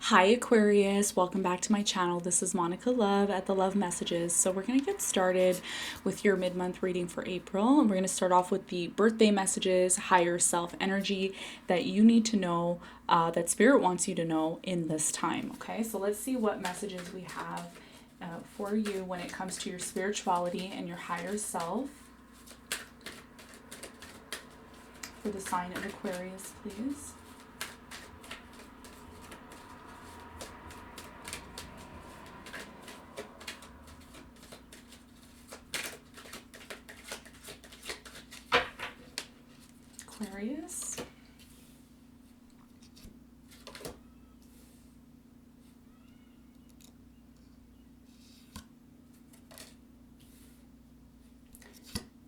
Hi Aquarius, welcome back to my channel. This is Monica Love at the Love Messages. So we're going to get started with your mid-month reading for April. And we're going to start off with the birthday messages, higher self energy that you need to know, that Spirit wants you to know in this time. Okay, so let's see what messages we have for you when it comes to your spirituality and your higher self. For the sign of Aquarius, please. Aquarius.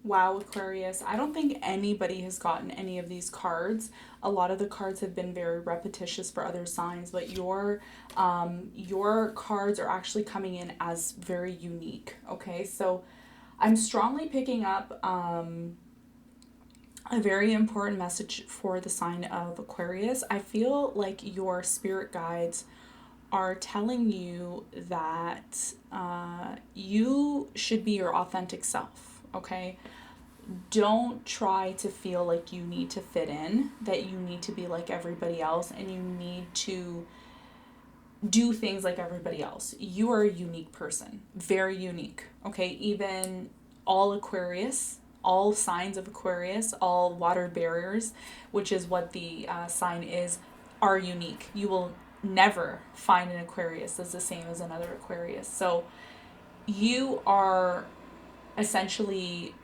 Wow, Aquarius. I don't think anybody has gotten any of these cards. A lot of the cards have been very repetitious for other signs, but your cards are actually coming in as very unique. Okay, so I'm strongly picking up a very important message for the sign of Aquarius. I feel like your spirit guides are telling you that you should be your authentic self, okay? Don't try to feel like you need to fit in, that you need to be like everybody else, and you need to do things like everybody else. You are a unique person, very unique, okay? Even all Aquarius, all signs of Aquarius, all water barriers, which is what the sign is, are unique. You will never find an Aquarius that's the same as another Aquarius. So you are essentially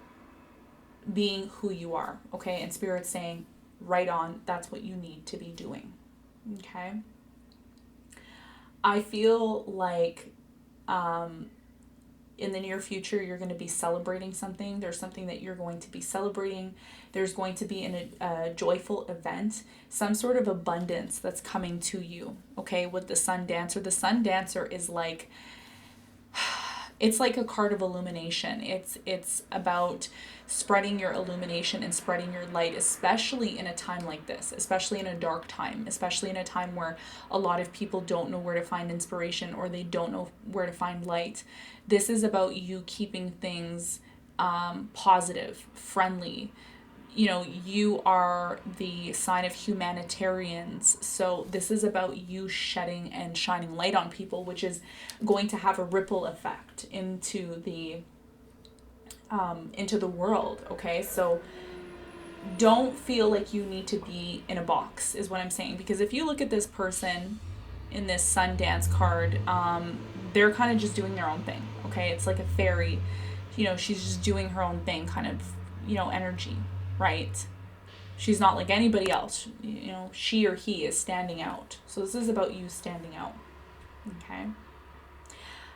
being who you are, okay? And Spirit's saying, right on, that's what you need to be doing, okay? I feel like in the near future, you're going to be celebrating something. There's something that you're going to be celebrating. There's going to be a joyful event, some sort of abundance that's coming to you, okay? With the Sun Dancer. The Sun Dancer is like, it's like a card of illumination. It's about spreading your illumination and spreading your light, especially in a time like this, especially in a dark time, especially in a time where a lot of people don't know where to find inspiration or they don't know where to find light. This is about you keeping things positive, friendly. You know, you are the sign of humanitarians. So this is about you shedding and shining light on people, which is going to have a ripple effect into the world. Okay, so don't feel like you need to be in a box, is what I'm saying. Because if you look at this person in this Sun Dance card, they're kind of just doing their own thing. Okay, it's like a fairy. You know, she's just doing her own thing, kind of, energy, right? She's not like anybody else. You know, she or he is standing out. So this is about you standing out. Okay.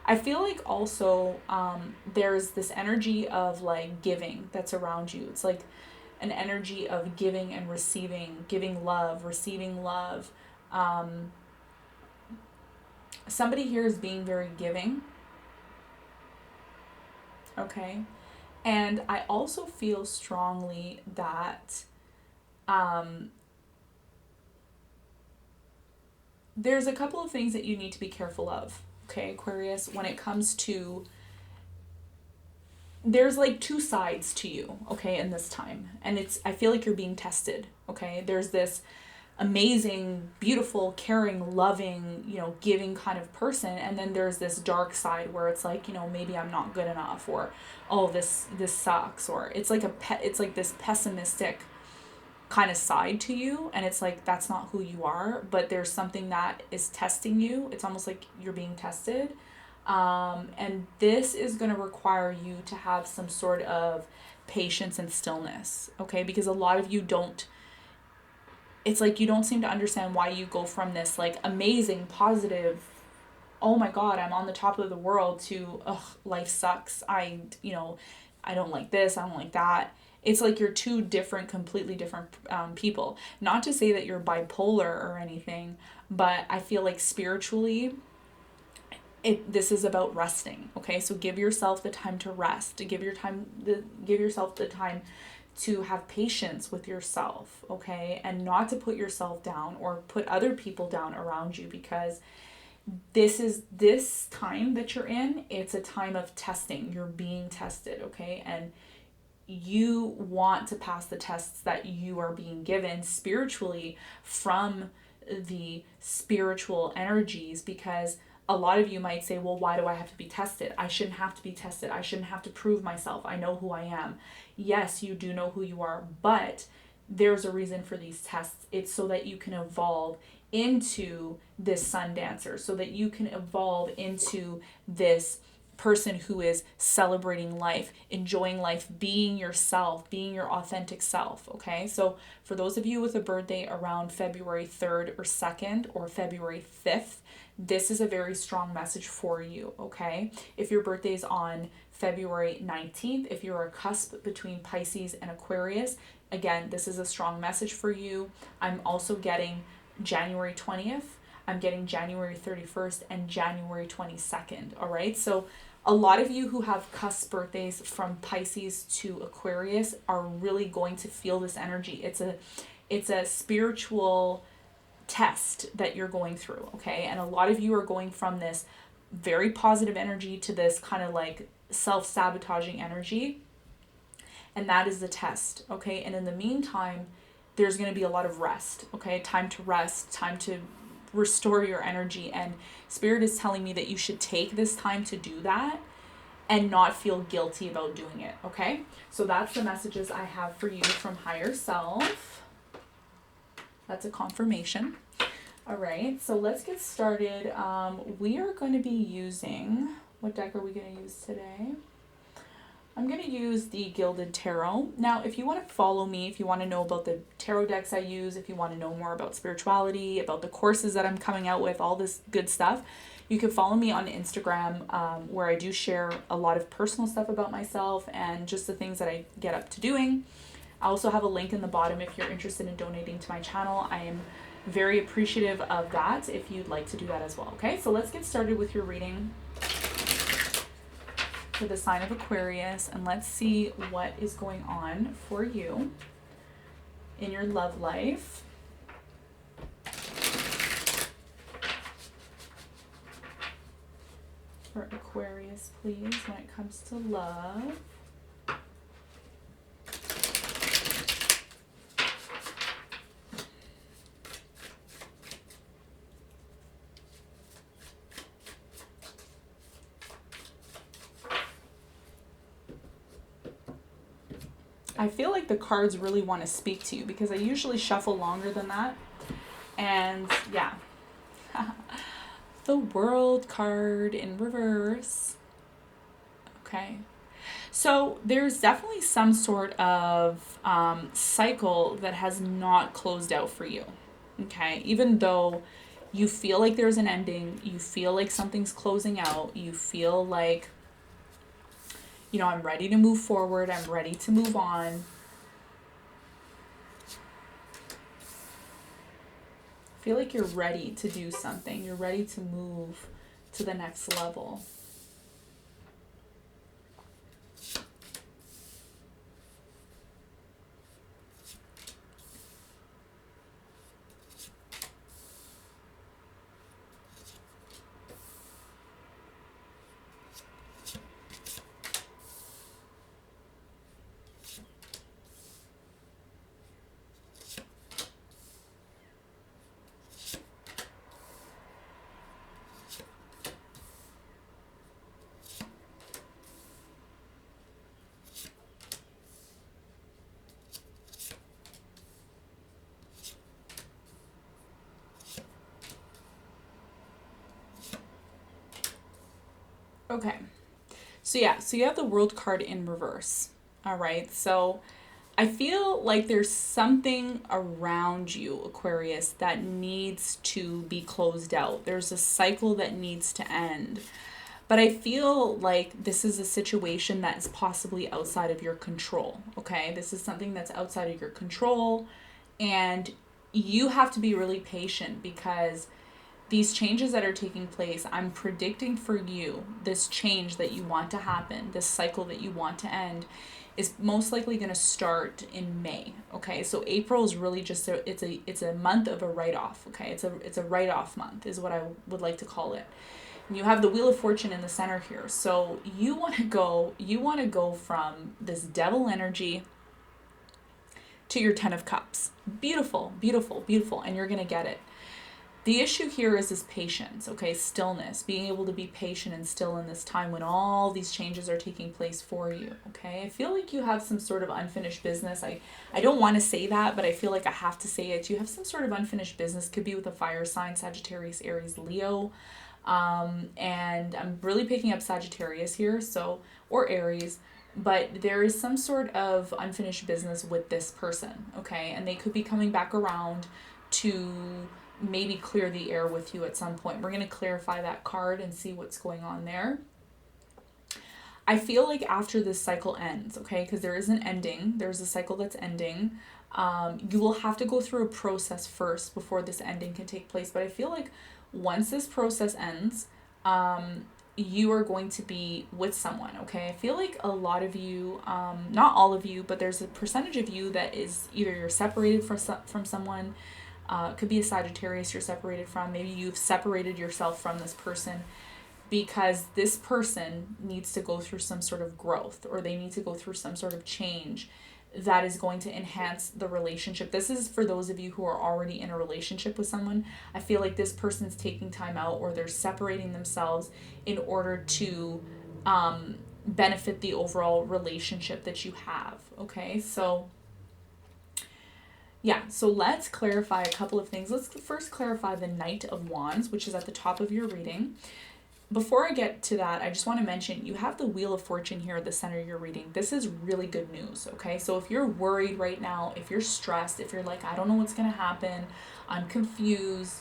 I feel like also there's this energy of like giving that's around you. It's like an energy of giving and receiving, giving love, receiving love. Um, Somebody here is being very giving. Okay. And I also feel strongly that um, there's a couple of things that you need to be careful of. Okay, Aquarius, when it comes to, there's like two sides to you, okay, in this time. And I feel like you're being tested, okay? There's this amazing, beautiful, caring, loving, giving kind of person, and then there's this dark side where it's like, maybe I'm not good enough, or oh, this sucks, or it's like this pessimistic kind of side to you, and it's like that's not who you are, but there's something that is testing you. It's almost like you're being tested, and this is going to require you to have some sort of patience and stillness, okay? Because a lot of you don't, it's like you don't seem to understand why you go from this like amazing, positive, oh my God, I'm on the top of the world, to, ugh, life sucks. I don't like this, I don't like that. It's like you're two different, completely different people. Not to say that you're bipolar or anything, but I feel like spiritually, this is about resting. Okay, so give yourself the time to rest. Give yourself the time to have patience with yourself, okay? And not to put yourself down or put other people down around you, because this time that you're in, it's a time of testing. You're being tested, okay? And you want to pass the tests that you are being given spiritually from the spiritual energies, because a lot of you might say, well, why do I have to be tested? I shouldn't have to be tested. I shouldn't have to prove myself. I know who I am. Yes, you do know who you are, but there's a reason for these tests. It's so that you can evolve into this sun dancer, so that you can evolve into this person who is celebrating life, enjoying life, being yourself, being your authentic self, okay? So for those of you with a birthday around February 3rd or 2nd or February 5th, this is a very strong message for you, okay? If your birthday is on February 19th, if you're a cusp between Pisces and Aquarius, again, this is a strong message for you. I'm also getting January 20th, I'm getting January 31st and January 22nd, all right? So a lot of you who have cusp birthdays from Pisces to Aquarius are really going to feel this energy. It's a spiritual test that you're going through, okay? And a lot of you are going from this very positive energy to this kind of like self-sabotaging energy. And that is the test, okay? And in the meantime, there's going to be a lot of rest, okay? Time to rest, time to restore your energy. And Spirit is telling me that you should take this time to do that and not feel guilty about doing it, okay? So that's the messages I have for you from Higher Self. That's a confirmation. All right, so let's get started. We are going to be using, what deck are we going to use today? I'm going to use the Gilded Tarot. Now, if you want to follow me, if you want to know about the tarot decks I use, if you want to know more about spirituality, about the courses that I'm coming out with, all this good stuff, you can follow me on Instagram, where I do share a lot of personal stuff about myself and just the things that I get up to doing. I also have a link in the bottom if you're interested in donating to my channel. I am very appreciative of that if you'd like to do that as well. Okay, so let's get started with your reading for the sign of Aquarius, and let's see what is going on for you in your love life. For Aquarius, please, when it comes to love. I feel like the cards really want to speak to you because I usually shuffle longer than that. And yeah. The World card in reverse. Okay. So there's definitely some sort of cycle that has not closed out for you. Okay. Even though you feel like there's an ending, you feel like something's closing out, you feel like, you know, I'm ready to move forward, I'm ready to move on. I feel like you're ready to do something. You're ready to move to the next level. Okay, so you have the World card in reverse. All right, so I feel like there's something around you, Aquarius, that needs to be closed out. There's a cycle that needs to end. But I feel like this is a situation that is possibly outside of your control, okay? This is something that's outside of your control, and you have to be really patient because these changes that are taking place, I'm predicting for you, this change that you want to happen, this cycle that you want to end, is most likely going to start in May. Okay, so April is really just it's a month of a write-off. Okay, it's a write-off month is what I would like to call it. And you have the Wheel of Fortune in the center here, so you want to go from this devil energy to your Ten of Cups. Beautiful, beautiful, beautiful, and you're going to get it. The issue here is patience, okay? Stillness, being able to be patient and still in this time when all these changes are taking place for you, okay? I feel like you have some sort of unfinished business. I don't want to say that, but I feel like I have to say it. You have some sort of unfinished business. Could be with a fire sign, Sagittarius, Aries, Leo. And I'm really picking up Sagittarius here, so, or Aries. But there is some sort of unfinished business with this person, okay? And they could be coming back around to maybe clear the air with you at some point. We're going to clarify that card and see what's going on there. I feel like after this cycle ends, okay, because there is an ending, there's a cycle that's ending, you will have to go through a process first before this ending can take place. But I feel like once this process ends, you are going to be with someone, okay? I feel like a lot of you, not all of you, but there's a percentage of you that is either you're separated from someone. Could be a Sagittarius you're separated from. Maybe you've separated yourself from this person because this person needs to go through some sort of growth, or they need to go through some sort of change that is going to enhance the relationship. This is for those of you who are already in a relationship with someone. I feel like this person's taking time out, or they're separating themselves in order to benefit the overall relationship that you have, okay? So yeah, so let's clarify a couple of things. Let's first clarify the Knight of Wands, which is at the top of your reading. Before I get to that, I just want to mention you have the Wheel of Fortune here at the center of your reading. This is really good news, okay? So if you're worried right now, if you're stressed, if you're like, I don't know what's going to happen, I'm confused,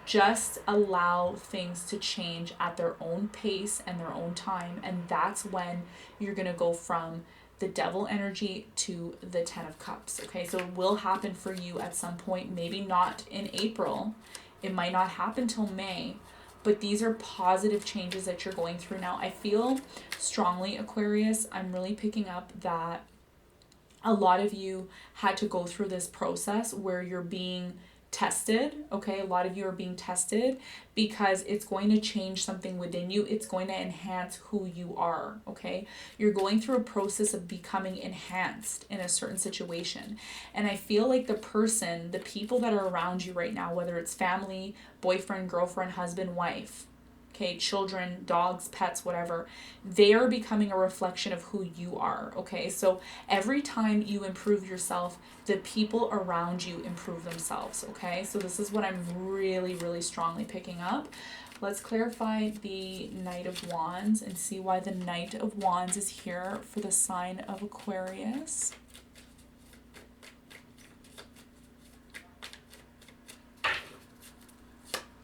just allow things to change at their own pace and their own time. And that's when you're going to go from the devil energy to the Ten of Cups, okay? So it will happen for you at some point, maybe not in April. It might not happen till May, but these are positive changes that you're going through now. I feel strongly, Aquarius, I'm really picking up that a lot of you had to go through this process where you're being tested, okay? A lot of you are being tested because it's going to change something within you. It's going to enhance who you are, okay? You're going through a process of becoming enhanced in a certain situation. And I feel like the people that are around you right now, whether it's family, boyfriend, girlfriend, husband, wife, okay, children, dogs, pets, whatever, they are becoming a reflection of who you are, okay? So every time you improve yourself, the people around you improve themselves, okay? So this is what I'm really, really strongly picking up. Let's clarify the Knight of Wands and see why the Knight of Wands is here for the sign of Aquarius.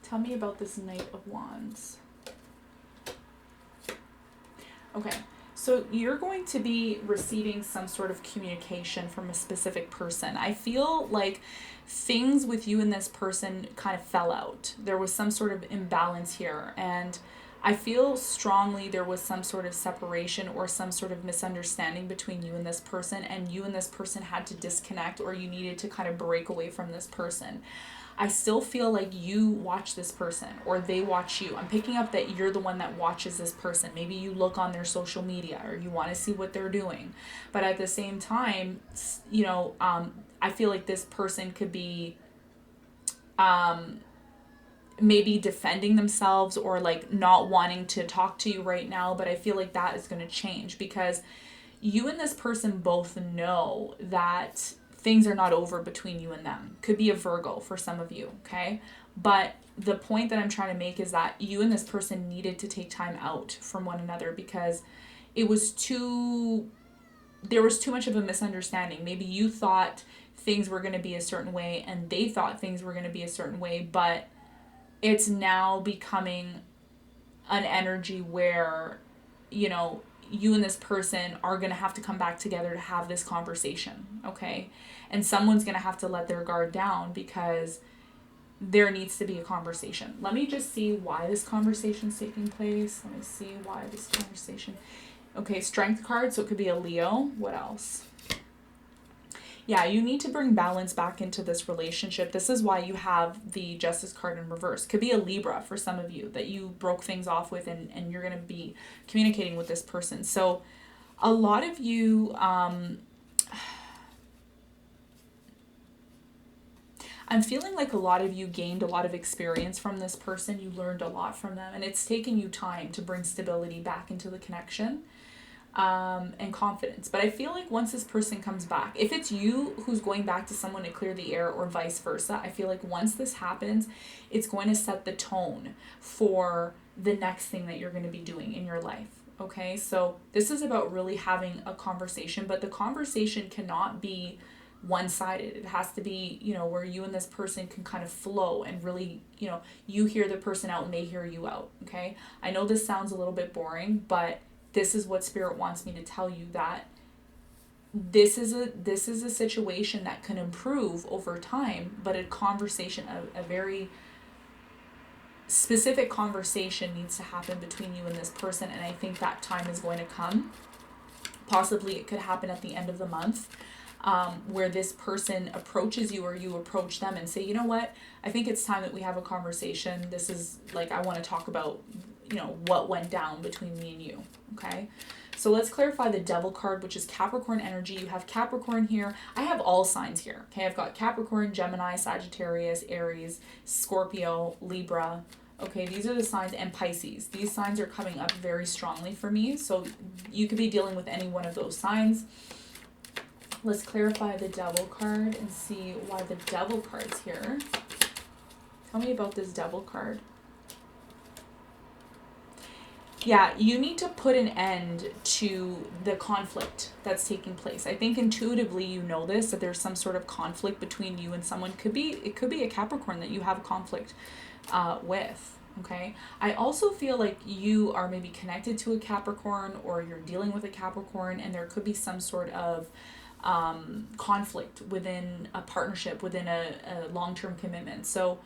Tell me about this Knight of Wands. Okay, so you're going to be receiving some sort of communication from a specific person. I feel like things with you and this person kind of fell out. There was some sort of imbalance here, and I feel strongly there was some sort of separation or some sort of misunderstanding between you and this person, and you and this person had to disconnect, or you needed to kind of break away from this person. I still feel like you watch this person or they watch you. I'm picking up that you're the one that watches this person. Maybe you look on their social media or you want to see what they're doing. But at the same time, I feel like this person could be maybe defending themselves or like not wanting to talk to you right now. But I feel like that is going to change because you and this person both know that things are not over between you and them. Could be a Virgo for some of you, okay? But the point that I'm trying to make is that you and this person needed to take time out from one another because there was too much of a misunderstanding. Maybe you thought things were going to be a certain way and they thought things were going to be a certain way, but it's now becoming an energy where, you and this person are going to have to come back together to have this conversation, okay? And someone's going to have to let their guard down because there needs to be a conversation. Let me just see why this conversation is taking place. Let me see why this conversation. Okay, Strength card, so it could be a Leo. What else? Yeah, you need to bring balance back into this relationship. This is why you have the Justice card in reverse. Could be a Libra for some of you that you broke things off with, and you're going to be communicating with this person. So a lot of you, I'm feeling like a lot of you gained a lot of experience from this person. You learned a lot from them, and it's taken you time to bring stability back into the connection, and confidence. But I feel like once this person comes back, if it's you who's going back to someone to clear the air or vice versa, I feel like once this happens, it's going to set the tone for the next thing that you're going to be doing in your life. Okay, so this is about really having a conversation, but the conversation cannot be one-sided. It has to be, where you and this person can kind of flow and really, you hear the person out and they hear you out. Okay, I know this sounds a little bit boring, but this is what Spirit wants me to tell you, that this is a situation that can improve over time, but a conversation, a very specific conversation needs to happen between you and this person, and I think that time is going to come. Possibly it could happen at the end of the month, where this person approaches you or you approach them and say, you know what, I think it's time that we have a conversation. This is like, I want to talk about, what went down between me and you. Okay, so let's clarify the Devil card, which is Capricorn energy. You have Capricorn here. I have all signs here. Okay, I've got Capricorn, Gemini, Sagittarius, Aries, Scorpio, Libra. Okay, these are the signs, and Pisces. These signs are coming up very strongly for me, so you could be dealing with any one of those signs. Let's clarify the Devil card and see why the Devil card's here. Tell me about this Devil card. Yeah, you need to put an end to the conflict that's taking place. I think intuitively you know this, that there's some sort of conflict between you and someone. It could be a Capricorn that you have a conflict with. Okay, I also feel like you are maybe connected to a Capricorn, or you're dealing with a Capricorn, and there could be some sort of conflict within a partnership, within a long-term commitment. So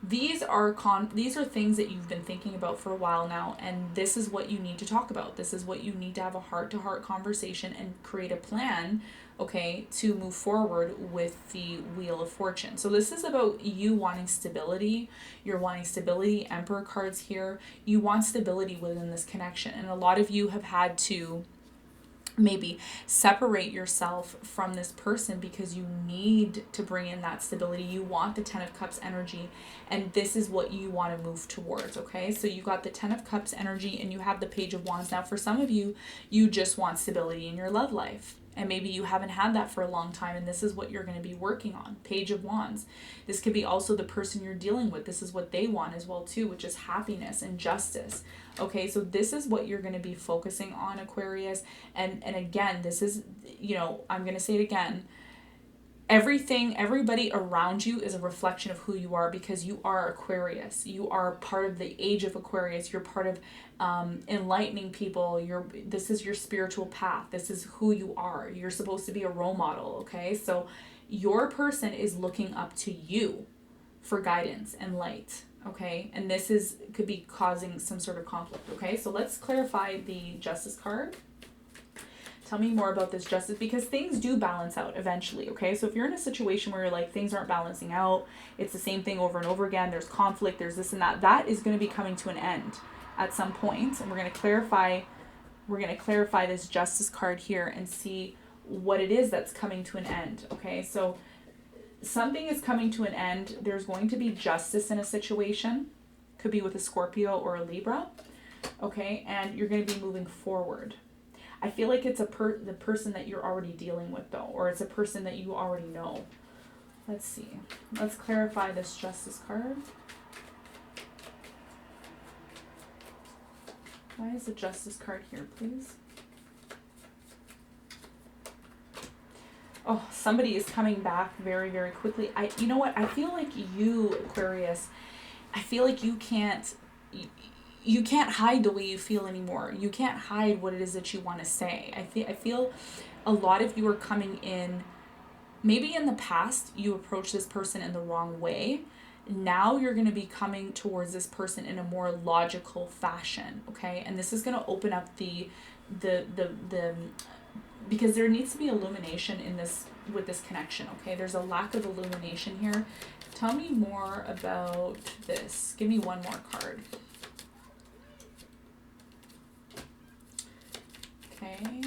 these are things that you've been thinking about for a while now, and this is what you need to talk about. This is what you need to have a heart-to-heart conversation and create a plan, okay, to move forward with the Wheel of Fortune. So this is about you wanting stability. You're wanting stability. Emperor cards here. You want stability within this connection, and a lot of you have had to maybe separate yourself from this person because you need to bring in that stability. You want the 10 of Cups energy, and this is what you want to move towards. Okay, so you got the 10 of Cups energy and you have the Page of Wands. Now for some of you, you just want stability in your love life, and maybe you haven't had that for a long time, and this is what you're going to be working on. Page of Wands. This could be also the person you're dealing with. This is what they want as well too, which is happiness and justice. Okay, so this is what you're going to be focusing on, Aquarius. And again, this is, I'm going to say it again. Everybody around you is a reflection of who you are, because you are Aquarius. You are part of the age of Aquarius. You're part of enlightening people. This is your spiritual path. This is who you are. You're supposed to be a role model, okay? So your person is looking up to you for guidance and light, okay? And this could be causing some sort of conflict, okay? So let's clarify the Justice card. Tell me more about this Justice, because things do balance out eventually, okay? So if you're in a situation where you're like, things aren't balancing out, it's the same thing over and over again, there's conflict, there's this and that is going to be coming to an end at some point. And we're going to clarify this Justice card here and see what it is that's coming to an end, okay? So something is coming to an end. There's going to be justice in a situation. Could be with a Scorpio or a Libra, okay? And you're going to be moving forward. I feel like it's the person that you're already dealing with, though, or it's a person that you already know. Let's see. Let's clarify this Justice card. Why is the Justice card here, please? Oh, somebody is coming back very, very quickly. You know what? I feel like you, Aquarius, I feel like you can't hide the way you feel anymore. You can't hide what it is that you want to say. I feel a lot of you are coming in, maybe in the past you approached this person in the wrong way, Now you're going to be coming towards this person in a more logical fashion, okay? And this is going to open up the because there needs to be illumination in this with this connection, okay? There's a lack of illumination here. Tell me more about this. Give me one more card. Okay.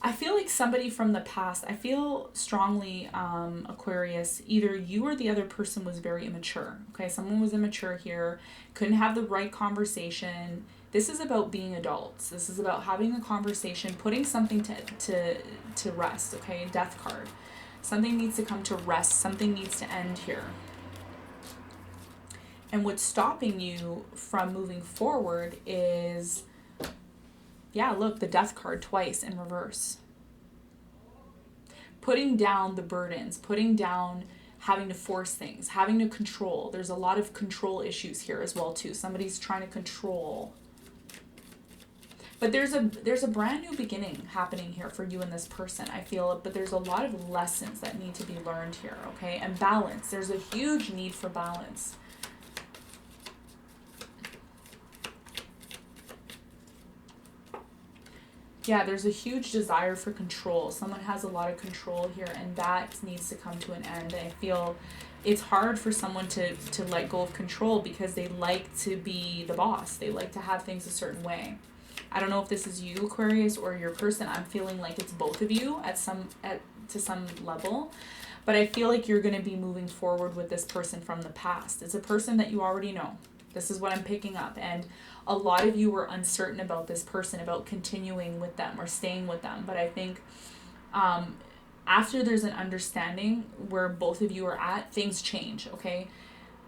I feel like somebody from the past, I feel strongly, Aquarius, either you or the other person was very immature. Okay, someone was immature here, couldn't have the right conversation. This is about being adults. This is about having a conversation, putting something to rest, okay? Death card. Something needs to come to rest. Something needs to end here. And what's stopping you from moving forward is, yeah, look, the death card twice in reverse. Putting down the burdens, putting down having to force things, having to control. There's a lot of control issues here as well too. Somebody's trying to control. But there's a brand new beginning happening here for you and this person, I feel. But there's a lot of lessons that need to be learned here, okay? And balance. There's a huge need for balance. Yeah, there's a huge desire for control. Someone has a lot of control here, and that needs to come to an end. I feel it's hard for someone to let go of control because they like to be the boss. They like to have things a certain way. I don't know if this is you, Aquarius, or your person. I'm feeling like it's both of you to some level. But I feel like you're going to be moving forward with this person from the past. It's a person that you already know. This is what I'm picking up. And a lot of you were uncertain about this person, about continuing with them or staying with them. But I think after there's an understanding where both of you are at, things change, okay?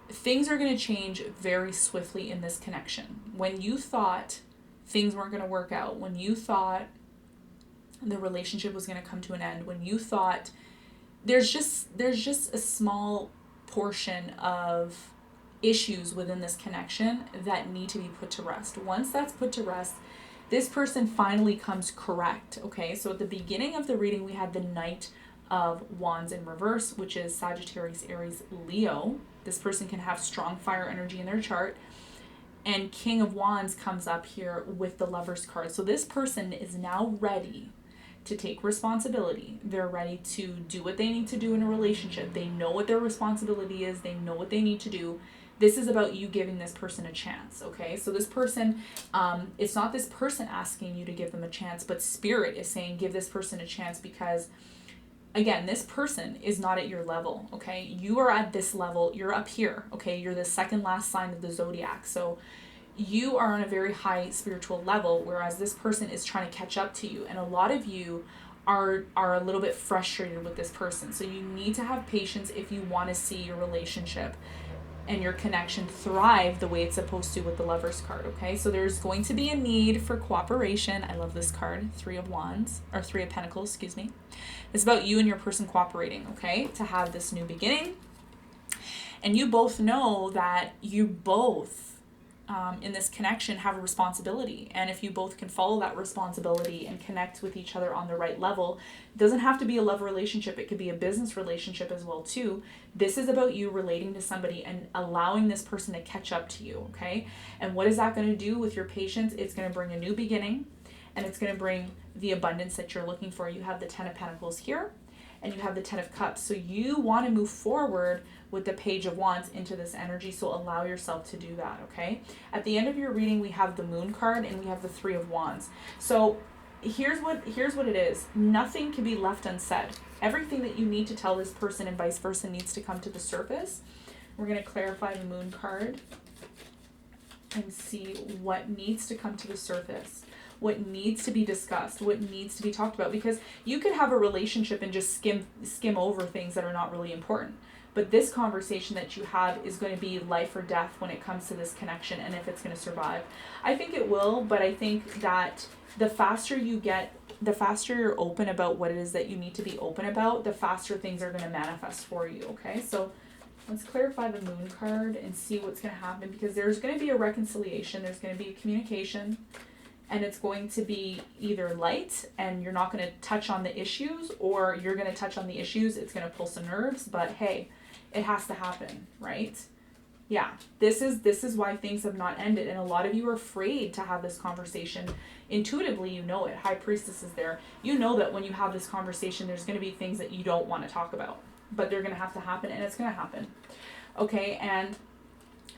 Things are going to change very swiftly in this connection. When you thought things weren't going to work out, when you thought the relationship was going to come to an end, when you thought there's just a small portion of issues within this connection that need to be put to rest. Once that's put to rest, this person finally comes correct, okay? So at the beginning of the reading, we had the Knight of Wands in reverse, which is Sagittarius, Aries, Leo. This person can have strong fire energy in their chart. And King of Wands comes up here with the Lover's card. So this person is now ready to take responsibility. They're ready to do what they need to do in a relationship. They know what their responsibility is. They know what they need to do. This is about you giving this person a chance, okay? So this person, it's not this person asking you to give them a chance, but Spirit is saying give this person a chance because, again, this person is not at your level, okay? You are at this level. You're up here, okay? You're the second last sign of the zodiac. So you are on a very high spiritual level, whereas this person is trying to catch up to you. And a lot of you are a little bit frustrated with this person. So you need to have patience if you want to see your relationship and your connection thrive the way it's supposed to with the Lover's card, okay? So there's going to be a need for cooperation. I love this card, Three of Pentacles, excuse me. It's about you and your person cooperating, okay? To have this new beginning. And you both know that you both, in this connection, have a responsibility. And if you both can follow that responsibility and connect with each other on the right level, it doesn't have to be a love relationship. It could be a business relationship as well too. This is about you relating to somebody and allowing this person to catch up to you, okay? And what is that going to do with your patience? It's going to bring a new beginning, and it's going to bring the abundance that you're looking for. You have the Ten of Pentacles here, and you have the Ten of Cups. So you want to move forward with the Page of Wands into this energy, so allow yourself to do that, okay? At the end of your reading, we have the Moon card and we have the Three of Wands. So here's what it is. Nothing can be left unsaid. Everything that you need to tell this person and vice versa needs to come to the surface. We're going to clarify the Moon card and see what needs to come to the surface, what needs to be discussed, what needs to be talked about, because you could have a relationship and just skim over things that are not really important. But this conversation that you have is going to be life or death when it comes to this connection and if it's going to survive. I think it will, but I think that the faster you're open about what it is that you need to be open about, the faster things are going to manifest for you, okay? So let's clarify the Moon card and see what's going to happen, because there's going to be a reconciliation. There's going to be a communication. and it's going to be either light and you're not going to touch on the issues, or you're going to touch on the issues, it's going to pull some nerves, but hey, it has to happen, right? Yeah, this is why things have not ended, and a lot of you are afraid to have this conversation. Intuitively, you know it. High Priestess is there. You know that when you have this conversation, there's going to be things that you don't want to talk about, but they're going to have to happen, and it's going to happen. Okay, and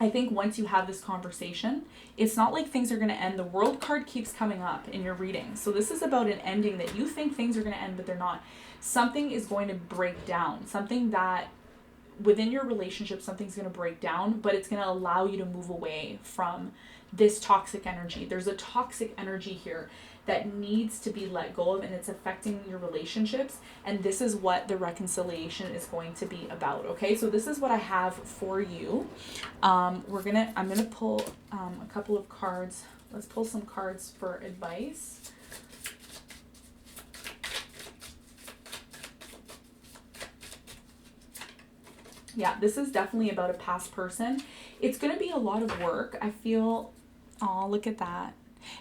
I think once you have this conversation, it's not like things are going to end. The World card keeps coming up in your reading. So this is about an ending that you think things are going to end, but they're not. Something is going to break down. Something that within your relationship, something's going to break down, but it's going to allow you to move away from this toxic energy. There's a toxic energy here that needs to be let go of, and it's affecting your relationships. And this is what the reconciliation is going to be about. Okay, so this is what I have for you. I'm gonna pull a couple of cards. Let's pull some cards for advice. Yeah, this is definitely about a past person. It's going to be a lot of work. I feel, oh, look at that.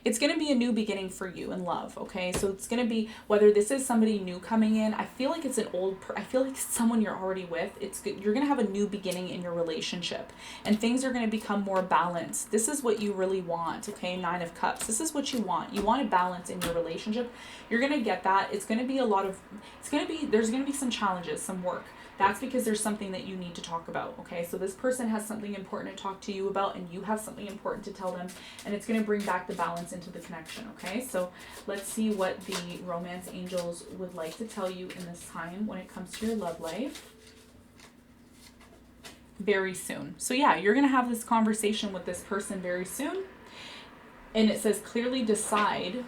It's going to be a new beginning for you in love, okay? So it's going to be, whether this is somebody new coming in, I feel like it's an I feel like it's someone you're already with. It's good. You're going to have a new beginning in your relationship, and things are going to become more balanced. This is what you really want, okay? 9 of Cups. This is what you want. You want a balance in your relationship. You're going to get that. It's going to be there's going to be some challenges, some work. That's because there's something that you need to talk about, okay? So this person has something important to talk to you about, and you have something important to tell them, and it's going to bring back the balance into the connection, okay? So let's see what the romance angels would like to tell you in this time when it comes to your love life. Very soon. So yeah, you're going to have this conversation with this person very soon. And it says clearly decide.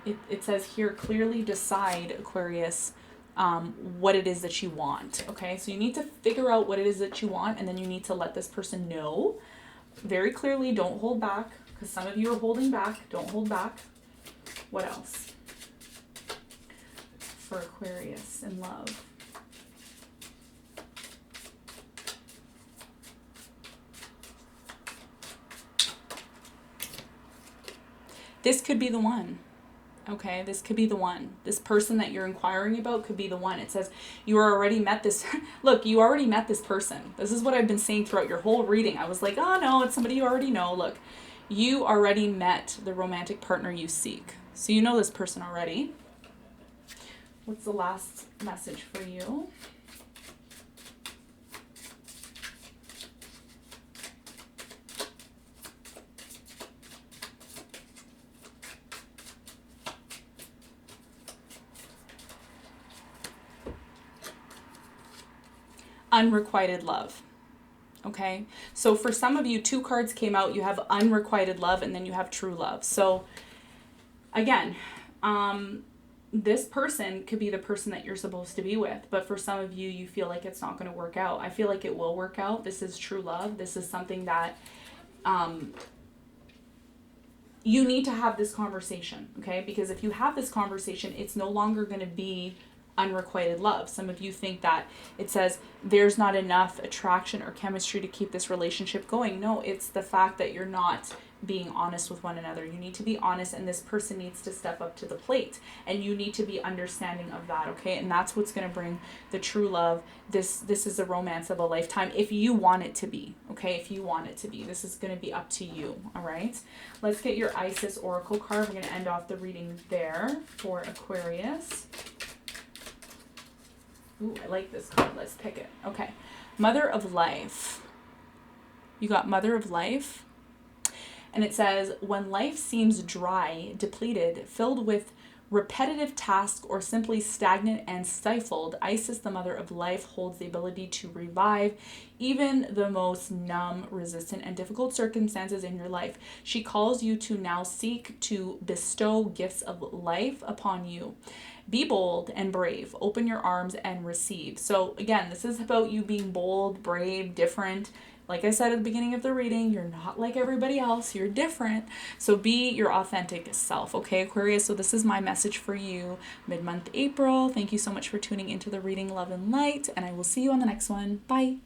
It says here, clearly decide, Aquarius, what it is that you want. Okay, so you need to figure out what it is that you want, and then you need to let this person know very clearly. Don't hold back, because some of you are holding back. Don't hold back. What else for Aquarius in love? This could be the one. Okay, this could be the one. This person that you're inquiring about could be the one. It says you already met this. Look, you already met this person. This is what I've been saying throughout your whole reading. I was like, oh no, it's somebody you already know. Look, you already met the romantic partner you seek. So you know this person already. What's the last message for you? Unrequited love. Okay, so for some of you, 2 cards came out. You have unrequited love, and then you have true love. So again, this person could be the person that you're supposed to be with, but for some of you, you feel like it's not going to work out. I feel like it will work out. This is true love. This is something that you need to have this conversation, okay? Because if you have this conversation, it's no longer going to be unrequited love. Some of you think that it says there's not enough attraction or chemistry to keep this relationship going. No, it's the fact that you're not being honest with one another. You need to be honest, and this person needs to step up to the plate, and you need to be understanding of that, okay? And that's what's going to bring the true love. This is a romance of a lifetime if you want it to be, okay? If you want it to be. This is going to be up to you, all right? Let's get your Isis Oracle card. We're going to end off the reading there for Aquarius. Ooh, I like this card. Let's pick it. Okay. Mother of Life. You got Mother of Life. And it says, when life seems dry, depleted, filled with repetitive tasks, or simply stagnant and stifled, Isis, the Mother of Life, holds the ability to revive even the most numb, resistant, and difficult circumstances in your life. She calls you to now seek to bestow gifts of life upon you. Be bold and brave. Open your arms and receive. So again, this is about you being bold, brave, different. Like I said at the beginning of the reading, you're not like everybody else. You're different. So be your authentic self, okay, Aquarius? So this is my message for you, mid-month April. Thank you so much for tuning into the reading, Love and Light, and I will see you on the next one. Bye.